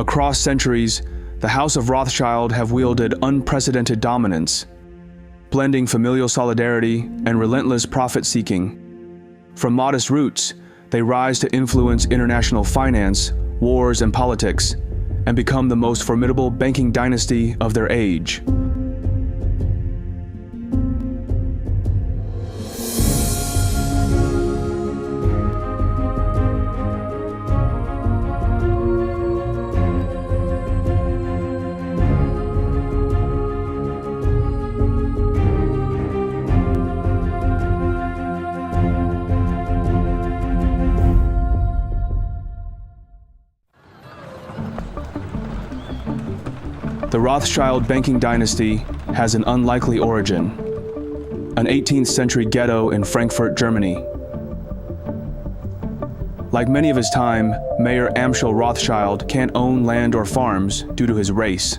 Across centuries, the House of Rothschild have wielded unprecedented dominance, blending familial solidarity and relentless profit-seeking. From modest roots, they rise to influence international finance, wars, and politics, and become the most formidable banking dynasty of their age. The Rothschild banking dynasty has an unlikely origin, an 18th century ghetto in Frankfurt, Germany. Like many of his time, Mayer Amschel Rothschild can't own land or farms due to his race.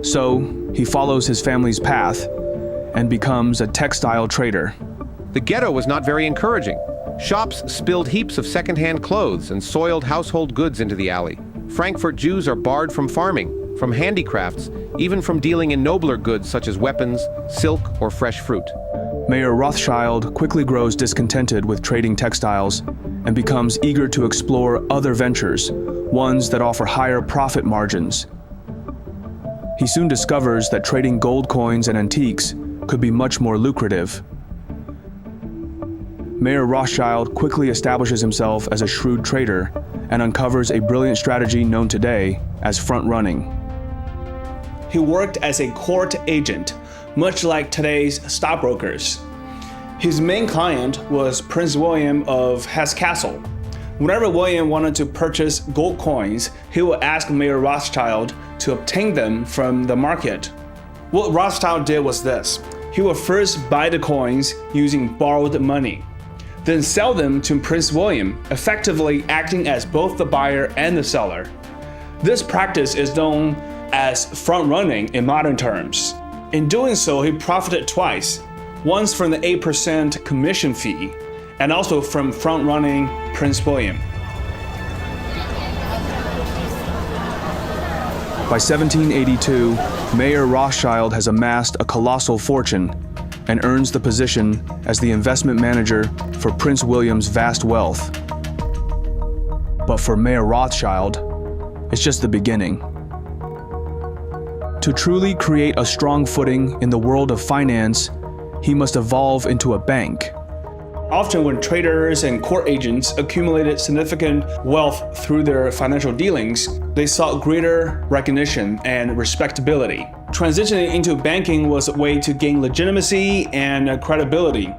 So, he follows his family's path and becomes a textile trader. The ghetto was not very encouraging. Shops spilled heaps of second-hand clothes and soiled household goods into the alley. Frankfurt Jews are barred from farming, from handicrafts, even from dealing in nobler goods such as weapons, silk, or fresh fruit. Mayer Rothschild quickly grows discontented with trading textiles and becomes eager to explore other ventures, ones that offer higher profit margins. He soon discovers that trading gold coins and antiques could be much more lucrative. Mayer Rothschild quickly establishes himself as a shrewd trader and uncovers a brilliant strategy known today as front-running. He worked as a court agent, much like today's stockbrokers. His main client was Prince William of Hesse-Kassel. Whenever William wanted to purchase gold coins, he would ask Mayer Rothschild to obtain them from the market. What Rothschild did was this. He would first buy the coins using borrowed money, then sell them to Prince William, effectively acting as both the buyer and the seller. This practice is known as front-running in modern terms. In doing so, he profited twice, once from the 8% commission fee, and also from front-running Prince William. By 1782, Mayer Rothschild has amassed a colossal fortune and earns the position as the investment manager for Prince William's vast wealth. But for Mayer Rothschild, it's just the beginning. To truly create a strong footing in the world of finance, he must evolve into a bank. Often when traders and court agents accumulated significant wealth through their financial dealings, they sought greater recognition and respectability. Transitioning into banking was a way to gain legitimacy and credibility.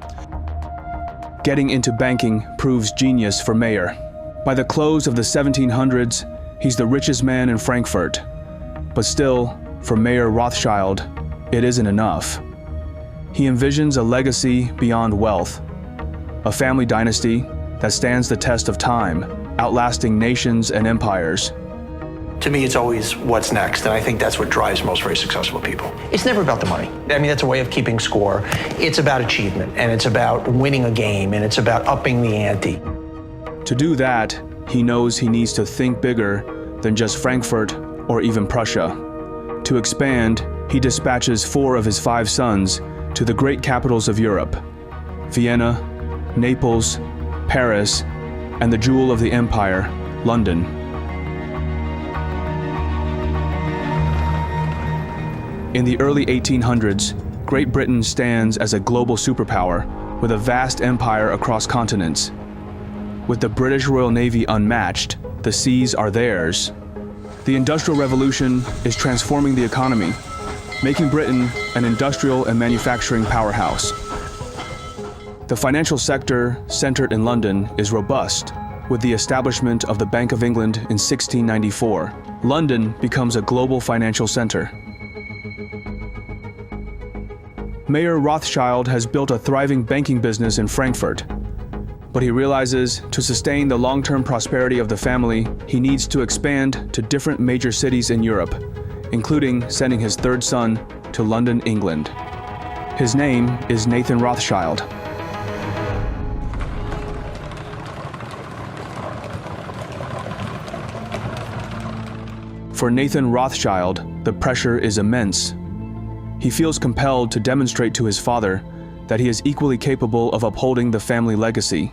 Getting into banking proves genius for Mayer. By the close of the 1700s, he's the richest man in Frankfurt. But still, for Mayer Rothschild, it isn't enough. He envisions a legacy beyond wealth, a family dynasty that stands the test of time, outlasting nations and empires. To me, it's always what's next, and I think that's what drives most very successful people. It's never about the money. I mean, that's a way of keeping score. It's about achievement, and it's about winning a game, and it's about upping the ante. To do that, he knows he needs to think bigger than just Frankfurt or even Prussia. To expand, he dispatches 4 of his 5 sons to the great capitals of Europe: Vienna, Naples, Paris, and the jewel of the empire, London. In the early 1800s, Great Britain stands as a global superpower with a vast empire across continents. With the British Royal Navy unmatched, the seas are theirs. The Industrial Revolution is transforming the economy, making Britain an industrial and manufacturing powerhouse. The financial sector, centered in London, is robust. With the establishment of the Bank of England in 1694, London becomes a global financial center. Mayer Rothschild has built a thriving banking business in Frankfurt, but he realizes to sustain the long-term prosperity of the family, he needs to expand to different major cities in Europe, including sending his 3rd son to London, England. His name is Nathan Rothschild. For Nathan Rothschild, the pressure is immense. He feels compelled to demonstrate to his father that he is equally capable of upholding the family legacy.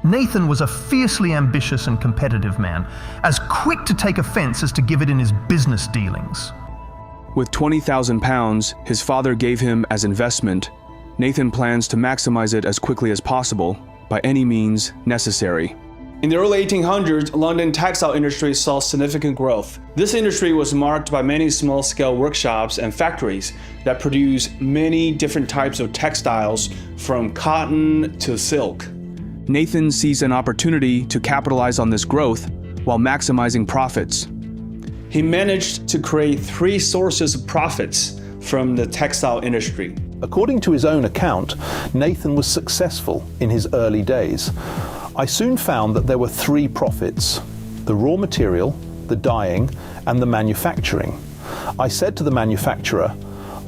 Nathan was a fiercely ambitious and competitive man, as quick to take offense as to give it in his business dealings. With £20,000 his father gave him as investment, Nathan plans to maximize it as quickly as possible, by any means necessary. In the early 1800s, London textile industry saw significant growth. This industry was marked by many small-scale workshops and factories that produce many different types of textiles, from cotton to silk. Nathan sees an opportunity to capitalize on this growth while maximizing profits. He managed to create 3 sources of profits from the textile industry. According to his own account, Nathan was successful in his early days. I soon found that there were 3 profits: the raw material, the dyeing, and the manufacturing. I said to the manufacturer,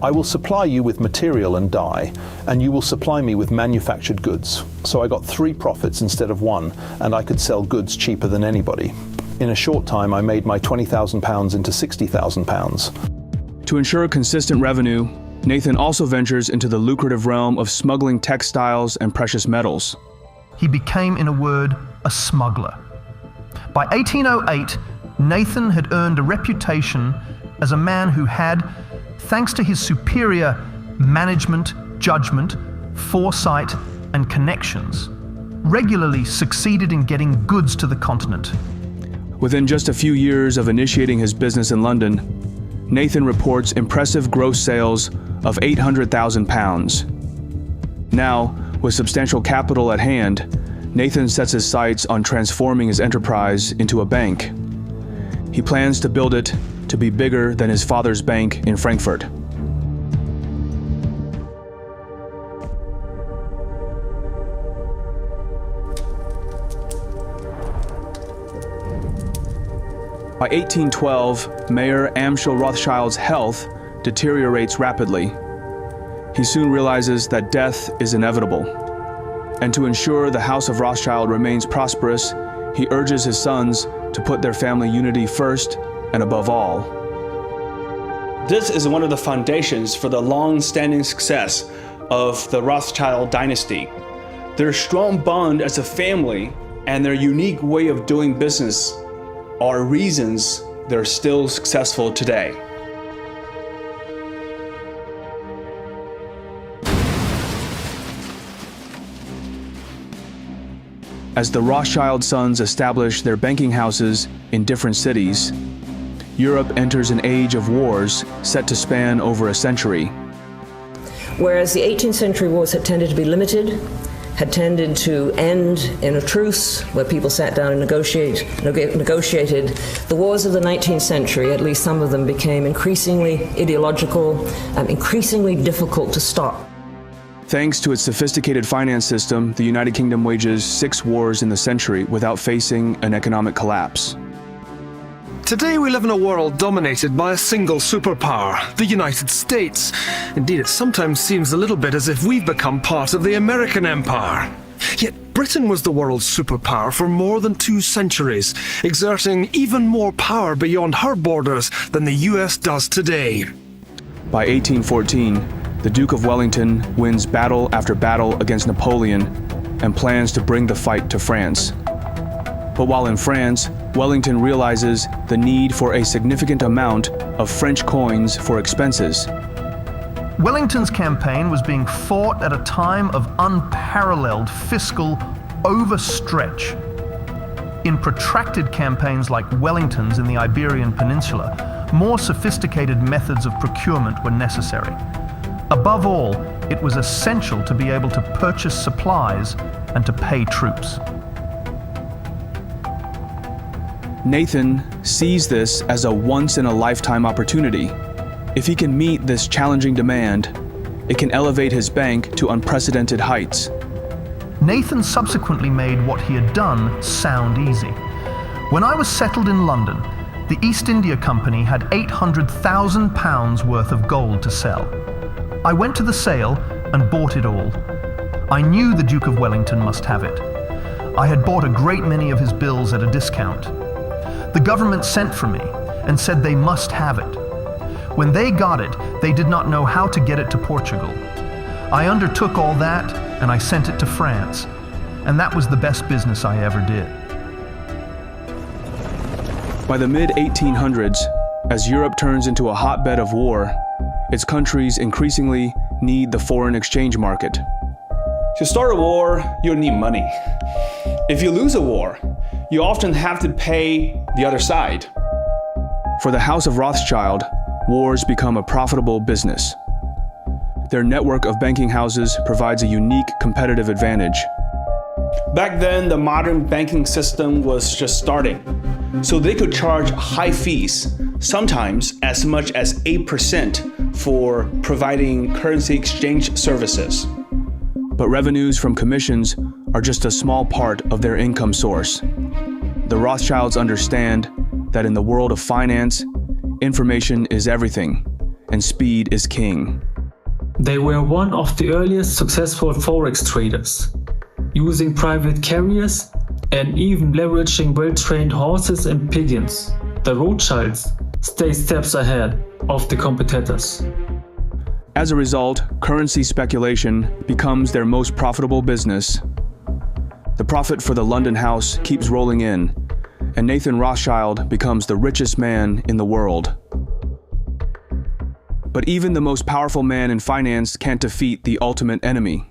"I will supply you with material and dye, and you will supply me with manufactured goods." So I got 3 profits instead of 1, and I could sell goods cheaper than anybody. In a short time, I made my £20,000 into £60,000. To ensure consistent revenue, Nathan also ventures into the lucrative realm of smuggling textiles and precious metals. He became, in a word, a smuggler. By 1808, Nathan had earned a reputation as a man who had, thanks to his superior management, judgment, foresight, and connections, regularly succeeded in getting goods to the continent. Within just a few years of initiating his business in London, Nathan reports impressive gross sales of £800,000. Now, with substantial capital at hand, Nathan sets his sights on transforming his enterprise into a bank. He plans to build it to be bigger than his father's bank in Frankfurt. By 1812, Mayor Amschel Rothschild's health deteriorates rapidly. He soon realizes that death is inevitable. And to ensure the House of Rothschild remains prosperous, he urges his sons to put their family unity first and above all. This is one of the foundations for the long-standing success of the Rothschild dynasty. Their strong bond as a family and their unique way of doing business are reasons they're still successful today. As the Rothschild sons establish their banking houses in different cities, Europe enters an age of wars set to span over a century. Whereas the 18th century wars had tended to be limited, had tended to end in a truce where people sat down and negotiated, the wars of the 19th century, at least some of them, became increasingly ideological and increasingly difficult to stop. Thanks to its sophisticated finance system, the United Kingdom wages 6 wars in the century without facing an economic collapse. Today we live in a world dominated by a single superpower, the United States. Indeed, it sometimes seems a little bit as if we've become part of the American empire. Yet Britain was the world's superpower for more than 2 centuries, exerting even more power beyond her borders than the US does today. By 1814, the Duke of Wellington wins battle after battle against Napoleon and plans to bring the fight to France. But while in France, Wellington realizes the need for a significant amount of French coins for expenses. Wellington's campaign was being fought at a time of unparalleled fiscal overstretch. In protracted campaigns like Wellington's in the Iberian Peninsula, more sophisticated methods of procurement were necessary. Above all, it was essential to be able to purchase supplies and to pay troops. Nathan sees this as a once-in-a-lifetime opportunity. If he can meet this challenging demand, it can elevate his bank to unprecedented heights. Nathan subsequently made what he had done sound easy. When I was settled in London, the East India Company had £800,000 worth of gold to sell. I went to the sale and bought it all. I knew the Duke of Wellington must have it. I had bought a great many of his bills at a discount. The government sent for me, and said they must have it. When they got it, they did not know how to get it to Portugal. I undertook all that, and I sent it to France. And that was the best business I ever did. By the mid-1800s, as Europe turns into a hotbed of war, its countries increasingly need the foreign exchange market. To start a war, you'll need money. If you lose a war, you often have to pay the other side. For the House of Rothschild, wars become a profitable business. Their network of banking houses provides a unique competitive advantage. Back then, the modern banking system was just starting, so they could charge high fees, sometimes as much as 8% for providing currency exchange services. But revenues from commissions are just a small part of their income source. The Rothschilds understand that in the world of finance, information is everything, and speed is king. They were one of the earliest successful forex traders, using private carriers and even leveraging well-trained horses and pigeons. The Rothschilds stay steps ahead of the competitors. As a result, currency speculation becomes their most profitable business. The profit for the London house keeps rolling in, and Nathan Rothschild becomes the richest man in the world. But even the most powerful man in finance can't defeat the ultimate enemy.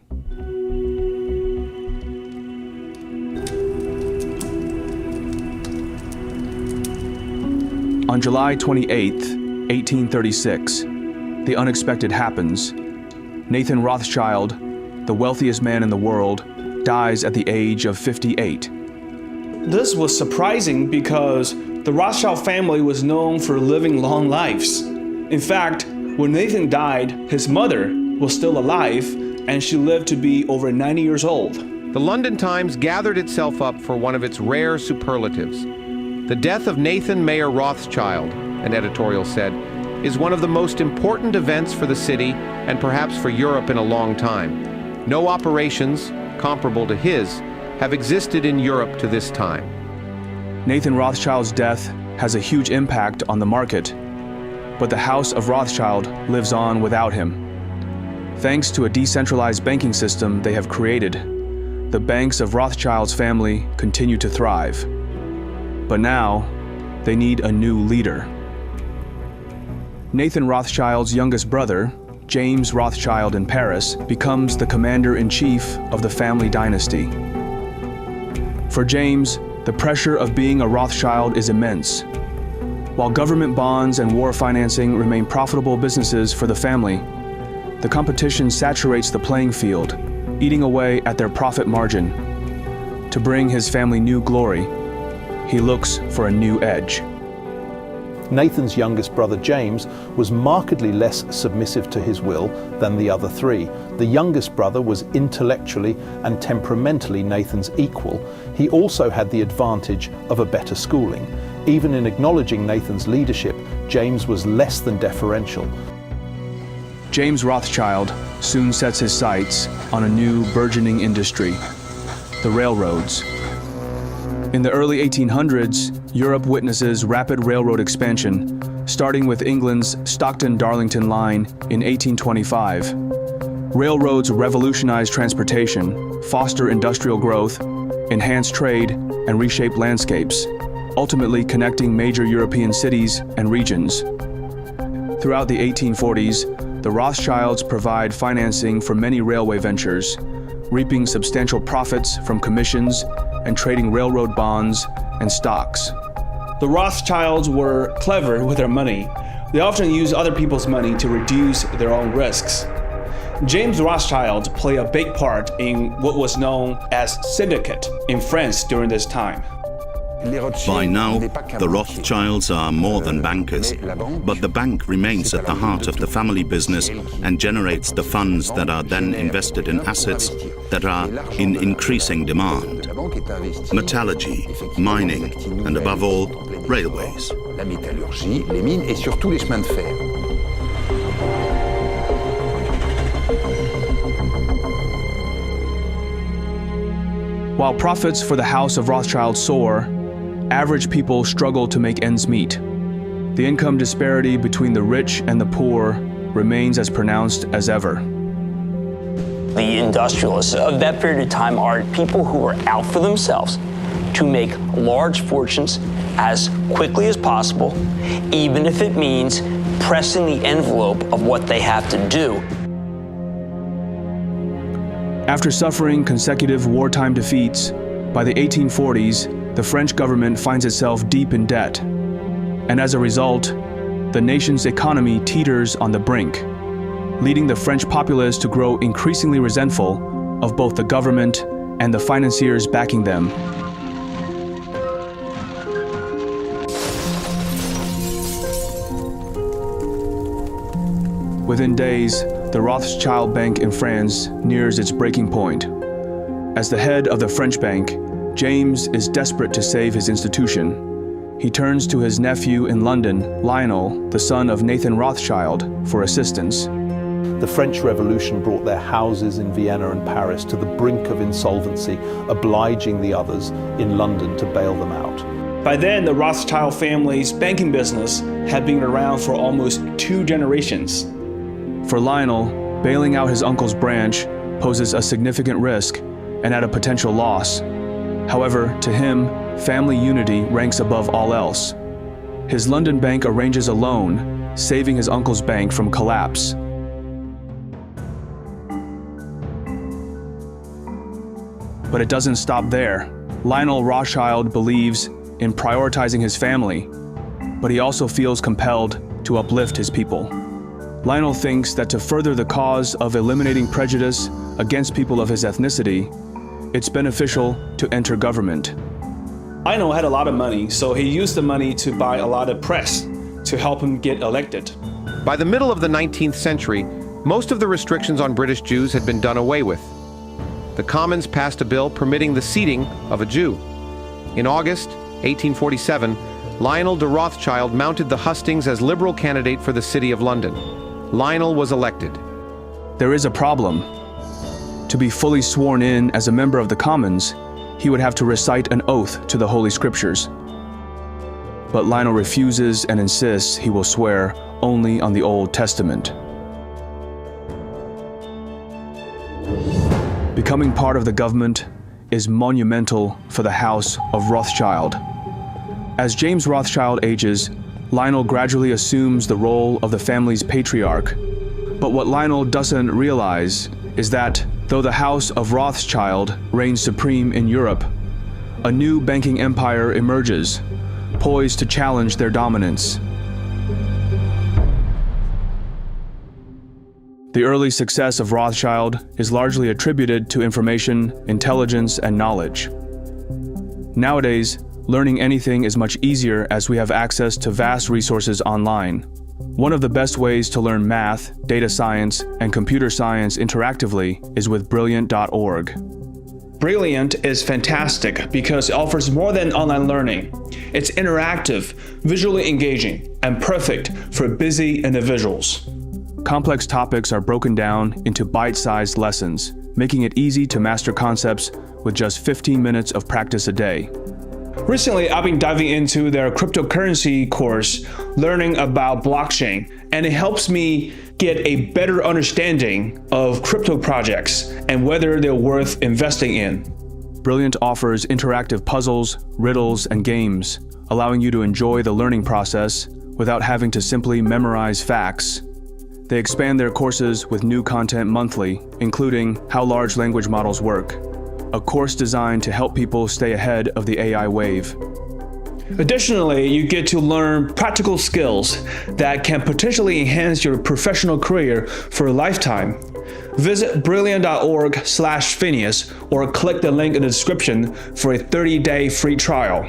On July 28, 1836, the unexpected happens. Nathan Rothschild, the wealthiest man in the world, dies at the age of 58. This was surprising because the Rothschild family was known for living long lives. In fact, when Nathan died, his mother was still alive, and she lived to be over 90 years old. The London Times gathered itself up for one of its rare superlatives. The death of Nathan Mayer Rothschild, an editorial said, is one of the most important events for the city and perhaps for Europe in a long time. No operations comparable to his have existed in Europe to this time. Nathan Rothschild's death has a huge impact on the market, but the House of Rothschild lives on without him. Thanks to a decentralized banking system they have created, the banks of Rothschild's family continue to thrive. But now, they need a new leader. Nathan Rothschild's youngest brother, James Rothschild in Paris, becomes the commander-in-chief of the family dynasty. For James, the pressure of being a Rothschild is immense. While government bonds and war financing remain profitable businesses for the family, the competition saturates the playing field, eating away at their profit margin. To bring his family new glory, he looks for a new edge. Nathan's youngest brother James was markedly less submissive to his will than the other three. The youngest brother was intellectually and temperamentally Nathan's equal. He also had the advantage of a better schooling. Even in acknowledging Nathan's leadership, James was less than deferential. James Rothschild soon sets his sights on a new burgeoning industry, the railroads. In the early 1800s, Europe witnesses rapid railroad expansion, starting with England's Stockton-Darlington line in 1825. Railroads revolutionize transportation, foster industrial growth, enhance trade, and reshape landscapes, ultimately connecting major European cities and regions. Throughout the 1840s, the Rothschilds provide financing for many railway ventures, reaping substantial profits from commissions and trading railroad bonds and stocks. The Rothschilds were clever with their money. They often used other people's money to reduce their own risks. James Rothschild played a big part in what was known as syndicate in France during this time. By now, the Rothschilds are more than bankers, but the bank remains at the heart of the family business and generates the funds that are then invested in assets that are in increasing demand. Metallurgy, mining, and above all, railways. While profits for the House of Rothschild soar, average people struggle to make ends meet. The income disparity between the rich and the poor remains as pronounced as ever. The industrialists of that period of time are people who are out for themselves to make large fortunes as quickly as possible, even if it means pressing the envelope of what they have to do. After suffering consecutive wartime defeats, by the 1840s, the French government finds itself deep in debt. And as a result, the nation's economy teeters on the brink, leading the French populace to grow increasingly resentful of both the government and the financiers backing them. Within days, the Rothschild Bank in France nears its breaking point. As the head of the French bank, James is desperate to save his institution. He turns to his nephew in London, Lionel, the son of Nathan Rothschild, for assistance. The French Revolution brought their houses in Vienna and Paris to the brink of insolvency, obliging the others in London to bail them out. By then, the Rothschild family's banking business had been around for almost 2 generations. For Lionel, bailing out his uncle's branch poses a significant risk and at a potential loss. However, to him, family unity ranks above all else. His London bank arranges a loan, saving his uncle's bank from collapse. But it doesn't stop there. Lionel Rothschild believes in prioritizing his family, but he also feels compelled to uplift his people. Lionel thinks that to further the cause of eliminating prejudice against people of his ethnicity, it's beneficial to enter government. Lionel had a lot of money, so he used the money to buy a lot of press to help him get elected. By the middle of the 19th century, most of the restrictions on British Jews had been done away with. The Commons passed a bill permitting the seating of a Jew. In August 1847, Lionel de Rothschild mounted the hustings as Liberal candidate for the City of London. Lionel was elected. There is a problem. To be fully sworn in as a member of the Commons, he would have to recite an oath to the Holy Scriptures. But Lionel refuses and insists he will swear only on the Old Testament. Becoming part of the government is monumental for the House of Rothschild. As James Rothschild ages, Lionel gradually assumes the role of the family's patriarch. But what Lionel doesn't realize is that, though the House of Rothschild reigns supreme in Europe, a new banking empire emerges, poised to challenge their dominance. The early success of Rothschild is largely attributed to information, intelligence, and knowledge. Nowadays, learning anything is much easier as we have access to vast resources online. One of the best ways to learn math, data science, and computer science interactively is with Brilliant.org. Brilliant is fantastic because it offers more than online learning. It's interactive, visually engaging, and perfect for busy individuals. Complex topics are broken down into bite-sized lessons, making it easy to master concepts with just 15 minutes of practice a day. Recently, I've been diving into their cryptocurrency course, learning about blockchain, and it helps me get a better understanding of crypto projects and whether they're worth investing in. Brilliant offers interactive puzzles, riddles, and games, allowing you to enjoy the learning process without having to simply memorize facts. They expand their courses with new content monthly, including How Large Language Models Work, a course designed to help people stay ahead of the AI wave. Additionally, you get to learn practical skills that can potentially enhance your professional career for a lifetime. Visit brilliant.org/Phineas or click the link in the description for a 30-day free trial.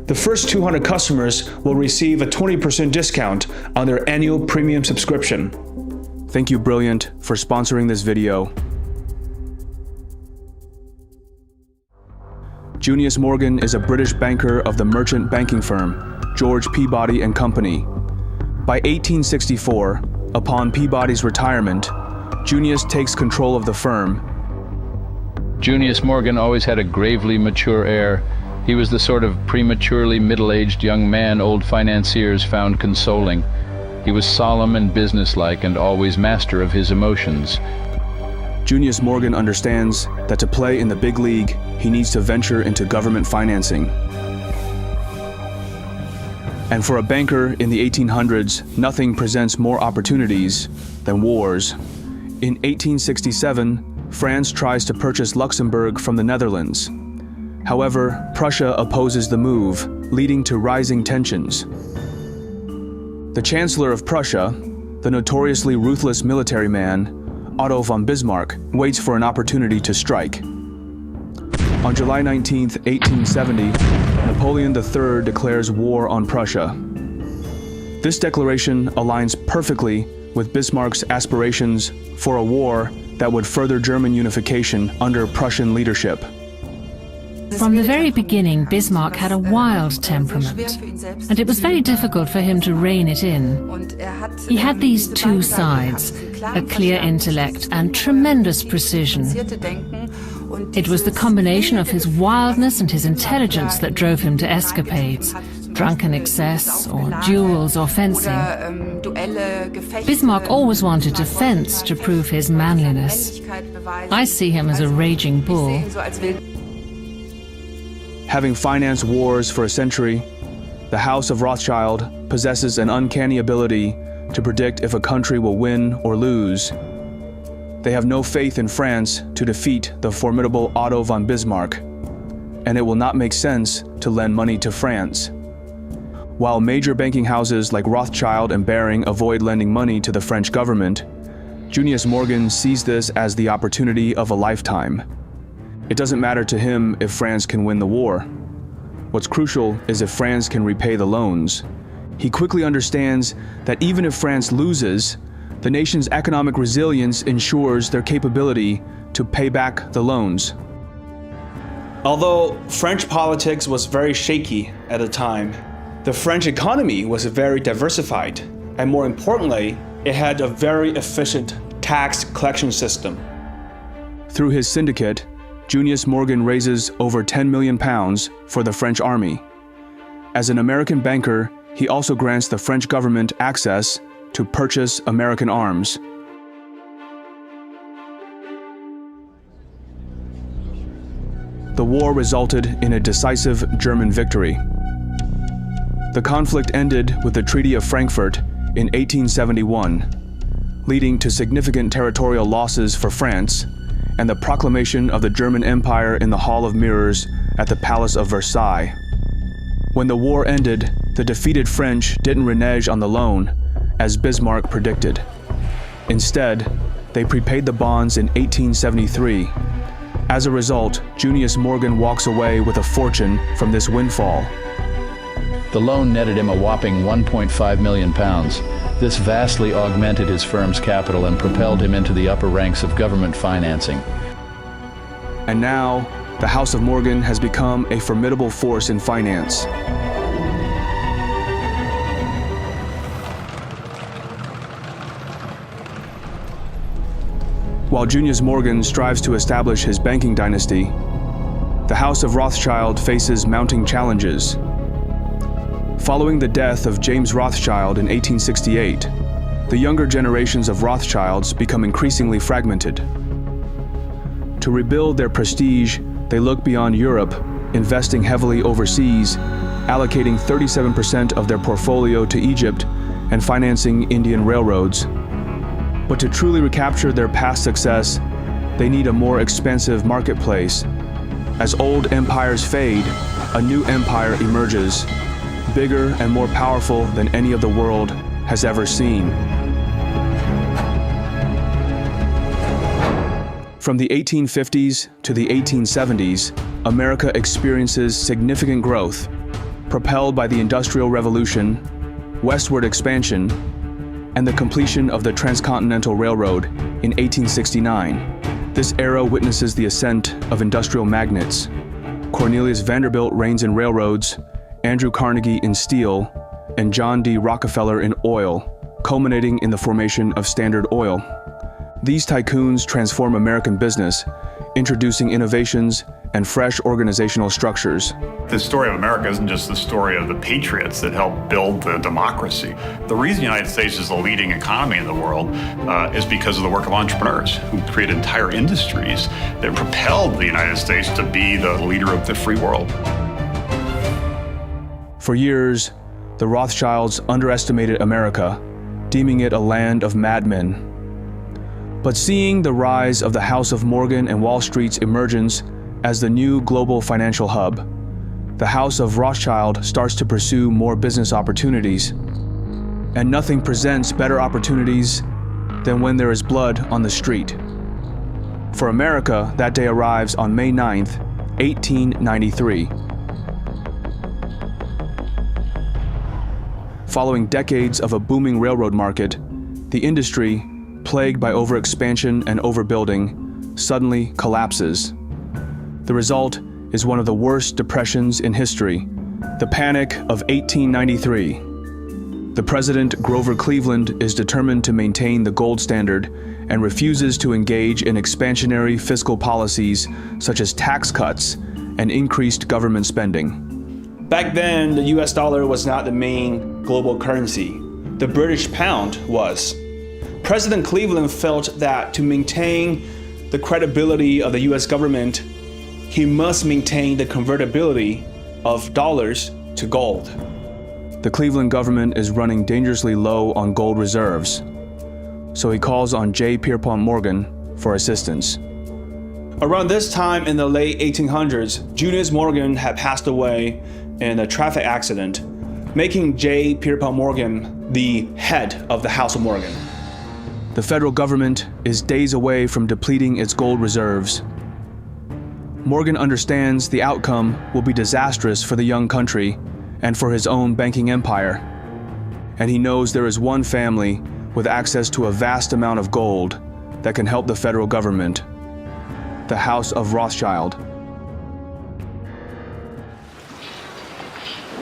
The first 200 customers will receive a 20% discount on their annual premium subscription. Thank you, Brilliant, for sponsoring this video. Junius Morgan is a British banker of the merchant banking firm, George Peabody and Company. By 1864, upon Peabody's retirement, Junius takes control of the firm. Junius Morgan always had a gravely mature air. He was the sort of prematurely middle-aged young man old financiers found consoling. He was solemn and businesslike and always master of his emotions. Junius Morgan understands that to play in the big league, he needs to venture into government financing. And for a banker in the 1800s, nothing presents more opportunities than wars. In 1867, France tries to purchase Luxembourg from the Netherlands. However, Prussia opposes the move, leading to rising tensions. The Chancellor of Prussia, the notoriously ruthless military man, Otto von Bismarck, waits for an opportunity to strike. On July 19, 1870, Napoleon III declares war on Prussia. This declaration aligns perfectly with Bismarck's aspirations for a war that would further German unification under Prussian leadership. From the very beginning, Bismarck had a wild temperament, and it was very difficult for him to rein it in. He had these two sides, a clear intellect and tremendous precision. It was the combination of his wildness and his intelligence that drove him to escapades, drunken excess, or duels or fencing. Bismarck always wanted to fence to prove his manliness. I see him as a raging bull. Having financed wars for a century, the House of Rothschild possesses an uncanny ability to predict if a country will win or lose. They have no faith in France to defeat the formidable Otto von Bismarck, and it will not make sense to lend money to France. While major banking houses like Rothschild and Baring avoid lending money to the French government, Junius Morgan sees this as the opportunity of a lifetime. It doesn't matter to him if France can win the war. What's crucial is if France can repay the loans. He quickly understands that even if France loses, the nation's economic resilience ensures their capability to pay back the loans. Although French politics was very shaky at the time, the French economy was very diversified, and more importantly, it had a very efficient tax collection system. Through his syndicate, Junius Morgan raises over £10 million for the French army. As an American banker, he also grants the French government access to purchase American arms. The war resulted in a decisive German victory. The conflict ended with the Treaty of Frankfurt in 1871, leading to significant territorial losses for France and the proclamation of the German Empire in the Hall of Mirrors at the Palace of Versailles. When the war ended, the defeated French didn't renege on the loan, as Bismarck predicted. Instead, they prepaid the bonds in 1873. As a result, Junius Morgan walks away with a fortune from this windfall. The loan netted him a whopping £1.5 million. This vastly augmented his firm's capital and propelled him into the upper ranks of government financing. And now, the House of Morgan has become a formidable force in finance. While Junius Morgan strives to establish his banking dynasty, the House of Rothschild faces mounting challenges. Following the death of James Rothschild in 1868, the younger generations of Rothschilds become increasingly fragmented. To rebuild their prestige, they look beyond Europe, investing heavily overseas, allocating 37% of their portfolio to Egypt and financing Indian railroads. But to truly recapture their past success, they need a more expansive marketplace. As old empires fade, a new empire emerges, bigger and more powerful than any of the world has ever seen. From the 1850s to the 1870s, America experiences significant growth, propelled by the Industrial Revolution, westward expansion, and the completion of the Transcontinental Railroad in 1869. This era witnesses the ascent of industrial magnates. Cornelius Vanderbilt reigns in railroads, Andrew Carnegie in steel, and John D. Rockefeller in oil, culminating in the formation of Standard Oil. These tycoons transform American business, introducing innovations and fresh organizational structures. The story of America isn't just the story of the patriots that helped build the democracy. The reason the United States is the leading economy in the world is because of the work of entrepreneurs who created entire industries that propelled the United States to be the leader of the free world. For years, the Rothschilds underestimated America, deeming it a land of madmen. But seeing the rise of the House of Morgan and Wall Street's emergence as the new global financial hub, the House of Rothschild starts to pursue more business opportunities. And nothing presents better opportunities than when there is blood on the street. For America, that day arrives on May 9th, 1893. Following decades of a booming railroad market, the industry, plagued by overexpansion and overbuilding, suddenly collapses. The result is one of the worst depressions in history, the Panic of 1893. The president, Grover Cleveland, is determined to maintain the gold standard and refuses to engage in expansionary fiscal policies such as tax cuts and increased government spending. Back then, the US dollar was not the main global currency. The British pound was. President Cleveland felt that to maintain the credibility of the US government, he must maintain the convertibility of dollars to gold. The Cleveland government is running dangerously low on gold reserves, so he calls on J. Pierpont Morgan for assistance. Around this time in the late 1800s, Junius Morgan had passed away in a traffic accident, making J. Pierpont Morgan the head of the House of Morgan. The federal government is days away from depleting its gold reserves. Morgan understands the outcome will be disastrous for the young country and for his own banking empire. And he knows there is one family with access to a vast amount of gold that can help the federal government: the House of Rothschild.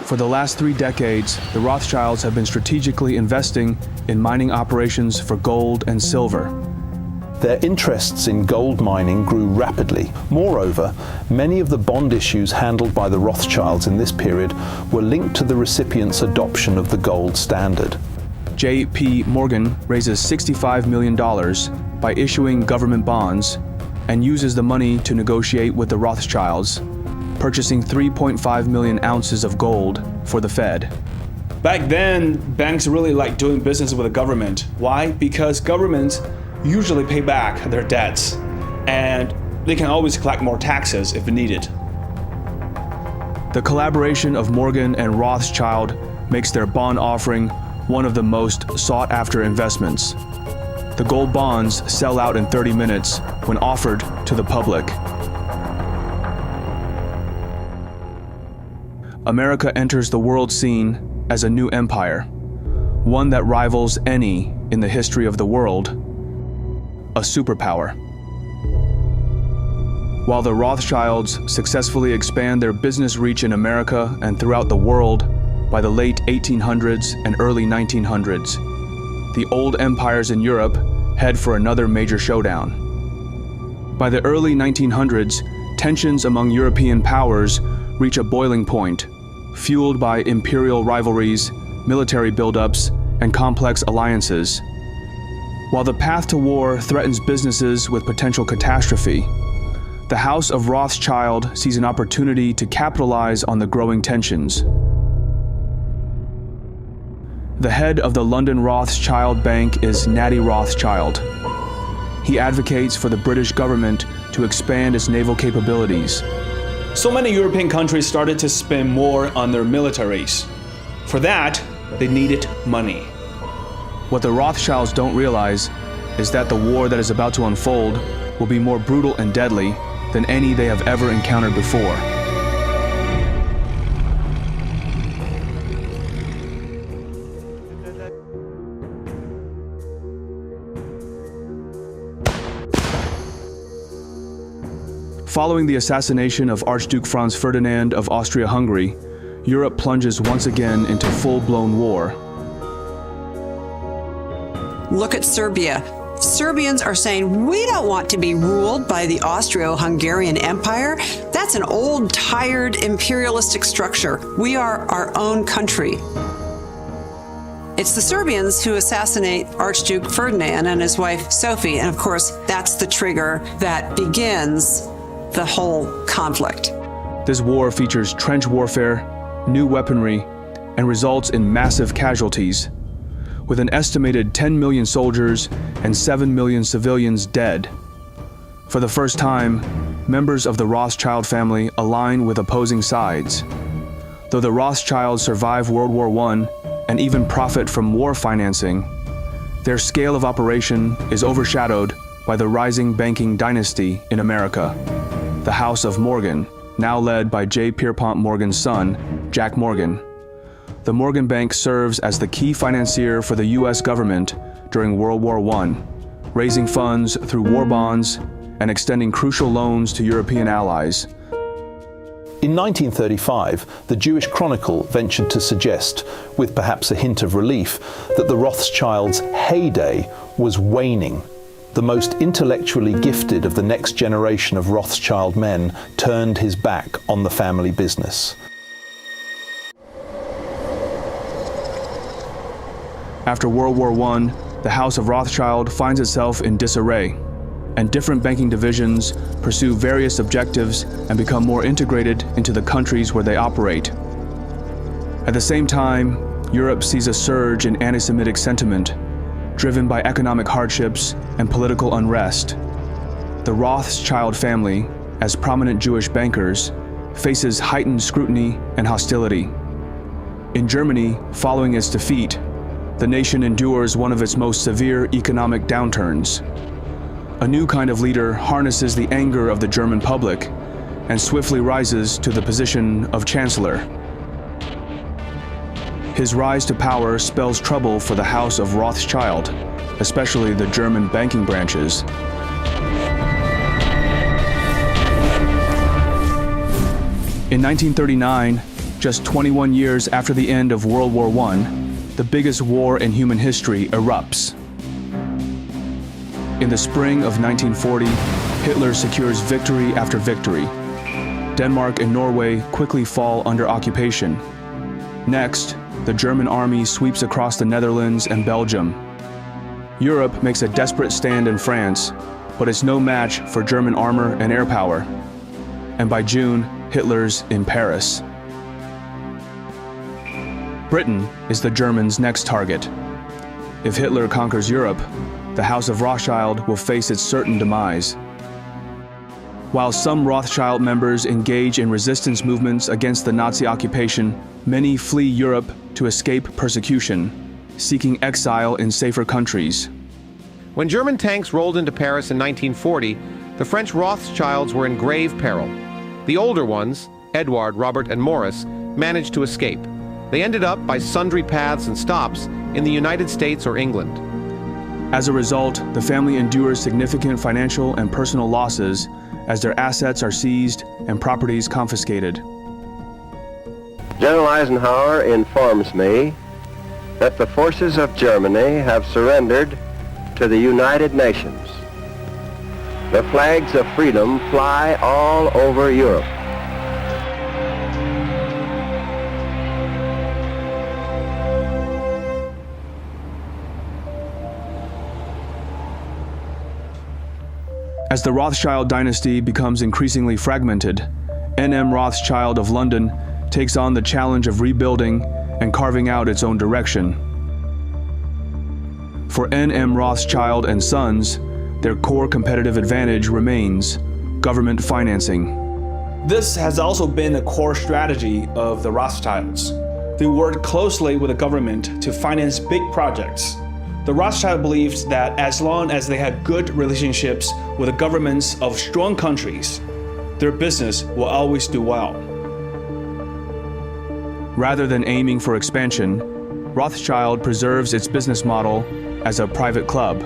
For the last 3 decades, the Rothschilds have been strategically investing in mining operations for gold and silver. Their interests in gold mining grew rapidly. Moreover, many of the bond issues handled by the Rothschilds in this period were linked to the recipient's adoption of the gold standard. J.P. Morgan raises $65 million by issuing government bonds and uses the money to negotiate with the Rothschilds, purchasing 3.5 million ounces of gold for the Fed. Back then, banks really liked doing business with the government. Why? Because governments usually pay back their debts, and they can always collect more taxes if needed. The collaboration of Morgan and Rothschild makes their bond offering one of the most sought-after investments. The gold bonds sell out in 30 minutes when offered to the public. America enters the world scene as a new empire, one that rivals any in the history of the world, a superpower. While the Rothschilds successfully expand their business reach in America and throughout the world by the late 1800s and early 1900s, the old empires in Europe head for another major showdown. By the early 1900s, tensions among European powers reach a boiling point, fueled by imperial rivalries, military buildups, and complex alliances. While the path to war threatens businesses with potential catastrophe, the House of Rothschild sees an opportunity to capitalize on the growing tensions. The head of the London Rothschild Bank is Natty Rothschild. He advocates for the British government to expand its naval capabilities. So many European countries started to spend more on their militaries. For that, they needed money. What the Rothschilds don't realize is that the war that is about to unfold will be more brutal and deadly than any they have ever encountered before. Following the assassination of Archduke Franz Ferdinand of Austria-Hungary, Europe plunges once again into full-blown war. Look at Serbia. Serbians are saying, we don't want to be ruled by the Austro-Hungarian Empire. That's an old, tired, imperialistic structure. We are our own country. It's the Serbians who assassinate Archduke Ferdinand and his wife Sophie, and of course, that's the trigger that begins the whole conflict. This war features trench warfare, new weaponry, and results in massive casualties, with an estimated 10 million soldiers and 7 million civilians dead. For the first time, members of the Rothschild family align with opposing sides. Though the Rothschilds survive World War I and even profit from war financing, their scale of operation is overshadowed by the rising banking dynasty in America, the House of Morgan, now led by J. Pierpont Morgan's son, Jack Morgan. The Morgan Bank serves as the key financier for the U.S. government during World War I, raising funds through war bonds and extending crucial loans to European allies. In 1935, the Jewish Chronicle ventured to suggest, with perhaps a hint of relief, that the Rothschilds' heyday was waning. The most intellectually gifted of the next generation of Rothschild men turned his back on the family business. After World War I, the House of Rothschild finds itself in disarray, and different banking divisions pursue various objectives and become more integrated into the countries where they operate. At the same time, Europe sees a surge in anti-Semitic sentiment, driven by economic hardships and political unrest. The Rothschild family, as prominent Jewish bankers, faces heightened scrutiny and hostility. In Germany, following its defeat, the nation endures one of its most severe economic downturns. A new kind of leader harnesses the anger of the German public and swiftly rises to the position of chancellor. His rise to power spells trouble for the House of Rothschild, especially the German banking branches. In 1939, just 21 years after the end of World War I, the biggest war in human history erupts. In the spring of 1940, Hitler secures victory after victory. Denmark and Norway quickly fall under occupation. Next, the German army sweeps across the Netherlands and Belgium. Europe makes a desperate stand in France, but it's no match for German armor and air power. And by June, Hitler's in Paris. Britain is the Germans' next target. If Hitler conquers Europe, the House of Rothschild will face its certain demise. While some Rothschild members engage in resistance movements against the Nazi occupation, many flee Europe to escape persecution, seeking exile in safer countries. When German tanks rolled into Paris in 1940, the French Rothschilds were in grave peril. The older ones, Edward, Robert, and Maurice, managed to escape. They ended up by sundry paths and stops in the United States or England. As a result, the family endures significant financial and personal losses as their assets are seized and properties confiscated. General Eisenhower informs me that the forces of Germany have surrendered to the United Nations. The flags of freedom fly all over Europe. As the Rothschild dynasty becomes increasingly fragmented, N.M. Rothschild of London takes on the challenge of rebuilding and carving out its own direction. For N.M. Rothschild and Sons, their core competitive advantage remains government financing. This has also been a core strategy of the Rothschilds. They worked closely with the government to finance big projects. The Rothschild believed that as long as they had good relationships with the governments of strong countries, their business will always do well. Rather than aiming for expansion, Rothschild preserves its business model as a private club,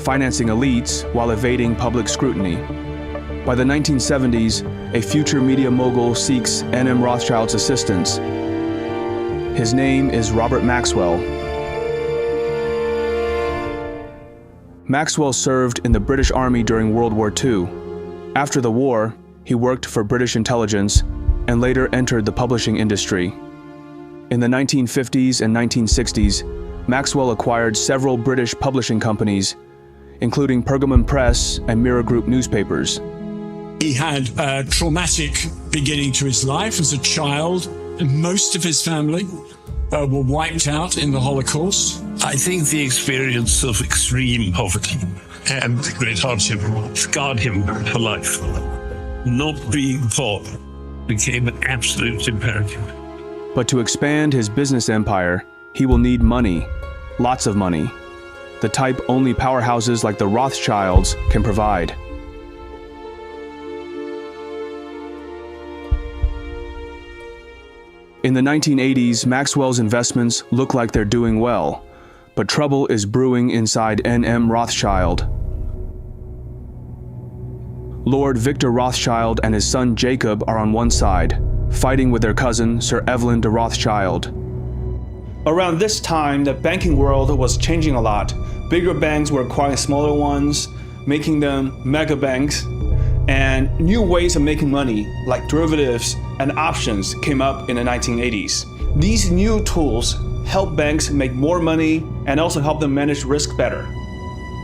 financing elites while evading public scrutiny. By the 1970s, a future media mogul seeks N.M. Rothschild's assistance. His name is Robert Maxwell. Maxwell served in the British Army during World War II. After the war, he worked for British intelligence and later entered the publishing industry. In the 1950s and 1960s, Maxwell acquired several British publishing companies, including Pergamon Press and Mirror Group newspapers. He had a traumatic beginning to his life as a child, and most of his family were wiped out in the Holocaust. I think the experience of extreme poverty and great hardship scarred him for life. Not being poor became an absolute imperative. But to expand his business empire, he will need money, lots of money, the type only powerhouses like the Rothschilds can provide. In the 1980s, Maxwell's investments look like they're doing well, but trouble is brewing inside N.M. Rothschild. Lord Victor Rothschild and his son Jacob are on one side, fighting with their cousin, Sir Evelyn de Rothschild. Around this time, the banking world was changing a lot. Bigger banks were acquiring smaller ones, making them mega banks, and new ways of making money, like derivatives and options, came up in the 1980s. These new tools help banks make more money and also help them manage risk better.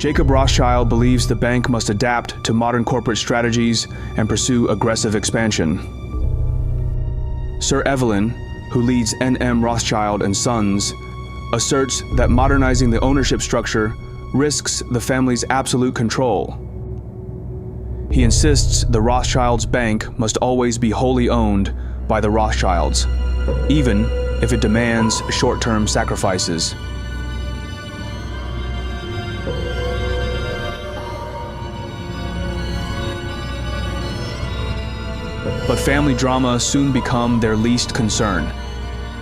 Jacob Rothschild believes the bank must adapt to modern corporate strategies and pursue aggressive expansion. Sir Evelyn, who leads N.M. Rothschild and Sons, asserts that modernizing the ownership structure risks the family's absolute control. He insists the Rothschilds' bank must always be wholly owned by the Rothschilds, even if it demands short-term sacrifices. But family drama soon become their least concern.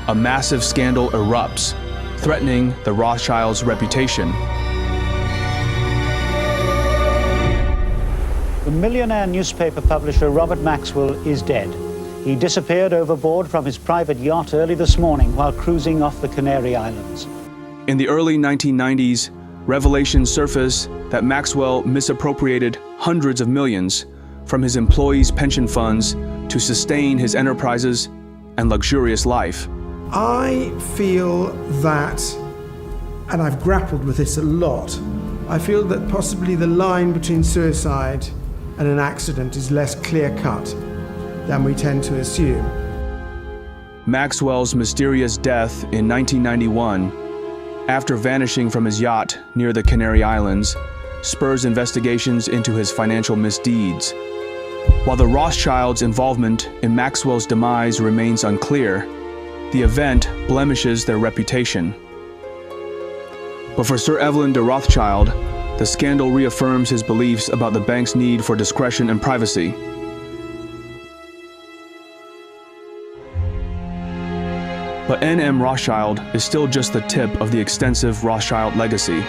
A massive scandal erupts, threatening the Rothschilds' reputation. The millionaire newspaper publisher Robert Maxwell is dead. He disappeared overboard from his private yacht early this morning while cruising off the Canary Islands. In the early 1990s, revelations surface that Maxwell misappropriated hundreds of millions from his employees' pension funds to sustain his enterprises and luxurious life. I feel that, and I've grappled with this a lot, I feel that possibly the line between suicide and an accident is less clear-cut than we tend to assume. Maxwell's mysterious death in 1991, after vanishing from his yacht near the Canary Islands, spurs investigations into his financial misdeeds. While the Rothschilds' involvement in Maxwell's demise remains unclear, the event blemishes their reputation. But for Sir Evelyn de Rothschild, the scandal reaffirms his beliefs about the bank's need for discretion and privacy. But N.M. Rothschild is still just the tip of the extensive Rothschild legacy.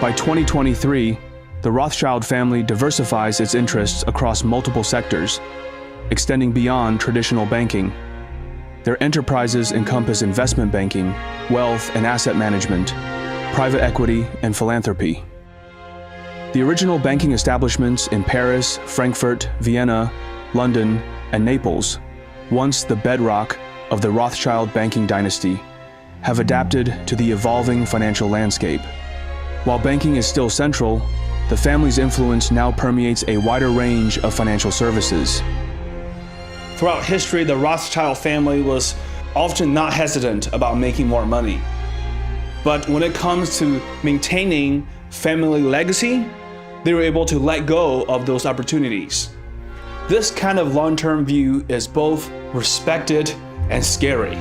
By 2023, the Rothschild family diversifies its interests across multiple sectors, extending beyond traditional banking. Their enterprises encompass investment banking, wealth and asset management, private equity, and philanthropy. The original banking establishments in Paris, Frankfurt, Vienna, London, and Naples, once the bedrock of the Rothschild banking dynasty, have adapted to the evolving financial landscape. While banking is still central, the family's influence now permeates a wider range of financial services. Throughout history, the Rothschild family was often not hesitant about making more money. But when it comes to maintaining family legacy, they were able to let go of those opportunities. This kind of long-term view is both respected and scary.